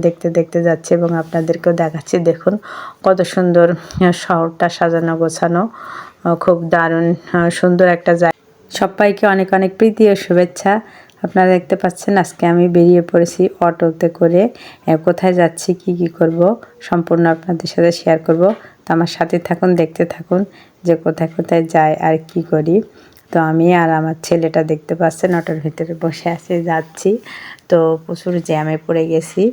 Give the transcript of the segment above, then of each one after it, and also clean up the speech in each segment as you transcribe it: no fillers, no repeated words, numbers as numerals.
দেখতে দেখতে যাচ্ছি এবং আপনাদেরকেও দেখাচ্ছি। দেখুন কত সুন্দর শহরটা সাজানো গোছানো, খুব দারুণ সুন্দর একটা জায়গা। সবাইকে অনেক অনেক প্রীতি ও শুভেচ্ছা। আপনারা দেখতে পাচ্ছেন আজকে আমি বেরিয়ে পড়েছি অটোতে করে। কোথায় যাচ্ছি কি করব সম্পূর্ণ আপনাদের সাথে শেয়ার করব। তো আমার সাথে থাকুন, দেখতে থাকুন যে কোথায় কোথায় যাই আর কি করি। তো আমি আর আমার ছেলেটা দেখতে পাচ্ছেন অটোর ভিতরে বসে আছে, যাচ্ছি। তো প্রচুর জ্যামে পড়ে গেছি।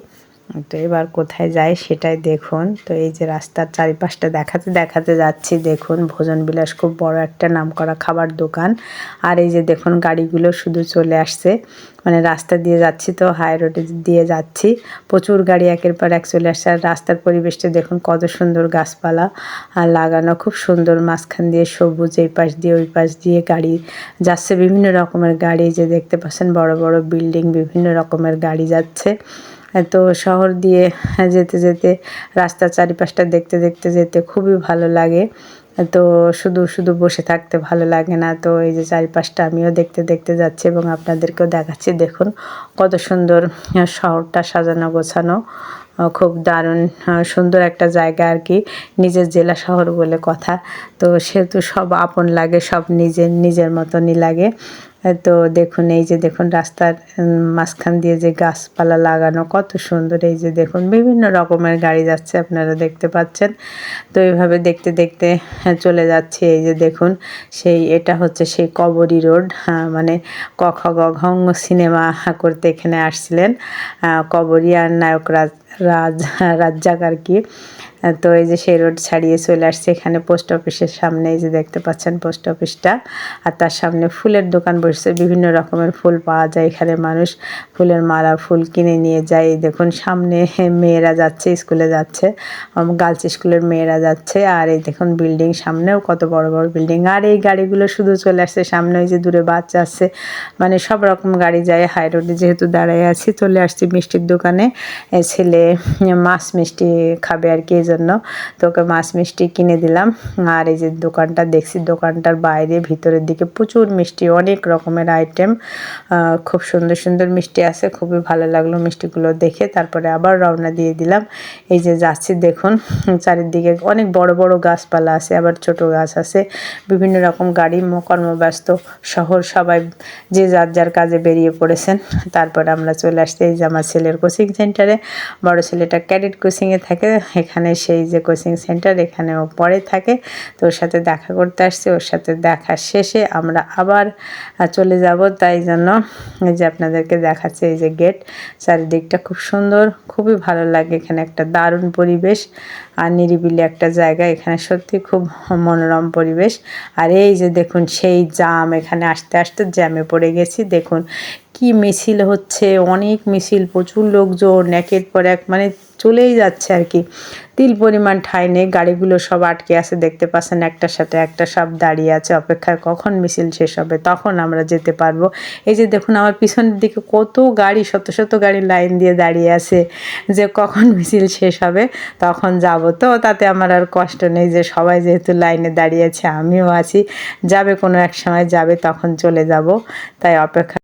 তো এবার কোথায় যাই সেটাই দেখুন। তো এই যে রাস্তার চারিপাশটা দেখাতে দেখাতে যাচ্ছি। দেখুন ভোজন বিলাস খুব বড় একটা নামকরা খাবার দোকান। আর এই যে দেখুন গাড়িগুলো শুধু চলে আসছে, মানে রাস্তা দিয়ে যাচ্ছি তো হাই রোডে দিয়ে যাচ্ছি, প্রচুর গাড়ি একের পর এক চলে আসছে। আর রাস্তার পরিবেশটা দেখুন কত সুন্দর, গাছপালা আর লাগানো, খুব সুন্দর, মাঝখান দিয়ে সবুজ, এই পাশ দিয়ে ওই পাশ দিয়ে গাড়ি যাচ্ছে, বিভিন্ন রকমের গাড়ি যে দেখতে পাচ্ছেন, বড় বড় বিল্ডিং, বিভিন্ন রকমের গাড়ি যাচ্ছে। তো শহর দিয়ে যেতে যেতে রাস্তার চারিপাশটা দেখতে দেখতে যেতে খুবই ভালো লাগে। তো শুধু শুধু বসে থাকতে ভালো লাগে না। তো এই যে চারিপাশটা আমিও দেখতে দেখতে যাচ্ছি এবং আপনাদেরকেও দেখাচ্ছি। দেখুন কত সুন্দর শহরটা সাজানো গোছানো, খুব দারুণ সুন্দর একটা জায়গা আর কি। নিজের জেলা শহর বলে কথা, তো সেহেতু সব আপন লাগে, সব নিজের নিজের মতনই লাগে। তো দেখুন এই যে দেখুন রাস্তার মাঝখান দিয়ে যে গাছপালা লাগানো কত সুন্দর। এই যে দেখুন বিভিন্ন রকমের গাড়ি যাচ্ছে, আপনারা দেখতে পাচ্ছেন। তো এইভাবে দেখতে দেখতে চলে যাচ্ছি। এই যে দেখুন এটা হচ্ছে সেই কবরী রোড, মানে ক খ গ ঘ ঙ সিনেমা করতে এখানে আসছিলেন কবরী আর নায়ক রাজ্জাক আর কি। তো এই যে সেই রোড ছাড়িয়ে চলে আসছে এখানে পোস্ট অফিসের সামনে। এই যে দেখতে পাচ্ছেন পোস্ট অফিসটা, আর তার সামনে ফুলের দোকান বসছে, বিভিন্ন রকমের ফুল পাওয়া যায় এখানে। মানুষ ফুলের মালা, ফুল কিনে নিয়ে যায়। এই দেখুন সামনে মেয়েরা যাচ্ছে, স্কুলে যাচ্ছে, গার্লস স্কুলের মেয়েরা যাচ্ছে। আর এই দেখুন বিল্ডিং, সামনেও কত বড় বড় বিল্ডিং। আর এই গাড়িগুলো শুধু চলে আসছে সামনে, ওই যে দূরে বাচ্চা আছে, মানে সব রকম গাড়ি যায়। হাই রোডে যেহেতু দাঁড়িয়ে আছি, চলে আসছি মিষ্টির দোকানে। ছেলে মাছ মিষ্টি খাবে আর কি, এই জন্য তো ওকে মাছ মিষ্টি কিনে দিলাম। আর এই যে দোকানটা দেখছি, দোকানটার বাইরে ভিতরের দিকে প্রচুর মিষ্টি, অনেক রকমের আইটেম, খুব সুন্দর সুন্দর মিষ্টি আছে। খুবই ভালো লাগলো মিষ্টিগুলো দেখে। তারপরে আবার রওনা দিয়ে দিলাম। এই যে যাচ্ছি দেখুন চারিদিকে অনেক বড় বড় গাছপালা আছে, আবার ছোট গাছ আছে, বিভিন্ন রকম গাড়ি, কর্মব্যস্ত শহর, সবাই যে যার যার কাজে বেরিয়ে পড়েছেন। তারপরে আমরা চলে আসছি এই যে আমার ছেলের কোচিং সেন্টারে। বড় ছেলেটা ক্যাডেট কোচিংয়ে থাকে, এখানে সেই যে কোচিং সেন্টার, এখানে ও পড়ে থাকে। তো ওর সাথে দেখা করতে আসছি। ওর সাথে দেখা শেষে আমরা আবার চলে যাব, তাই জন্য এই যে আপনাদেরকে দেখাচ্ছে। এই যে গেট, চারিদিকটা খুব সুন্দর, খুবই ভালো লাগে এখানে, একটা দারুণ পরিবেশ আর নিরিবিলি একটা জায়গা। এখানে সত্যি খুব মনোরম পরিবেশ। আর এই যে দেখুন সেই জ্যাম, এখানে আসতে আসতে জ্যামে পড়ে গেছি। দেখুন কি মিছিল হচ্ছে, অনেক মিছিল, প্রচুর লোকজন একের পর এক, মানে চলেই যাচ্ছে আর কি। তিল পরিমাণ ঠাঁই নেই, গাড়িগুলো সব আটকে আছে, দেখতে পাচ্ছেন একটার সাথে একটা সব দাঁড়িয়ে আছে অপেক্ষায়, কখন মিছিল শেষ হবে তখন আমরা যেতে পারবো। এই যে দেখুন আমার পিছনের দিকে কত গাড়ি, শত শত গাড়ি লাইন দিয়ে দাঁড়িয়ে আছে যে কখন মিছিল শেষ হবে তখন যাব। তো তাতে আমার আর কষ্ট নেই, যে সবাই যেহেতু লাইনে দাঁড়িয়ে আছে, আমিও আছি, যাবে কোনো এক সময় যাবে, তখন চলে যাব, তাই অপেক্ষা।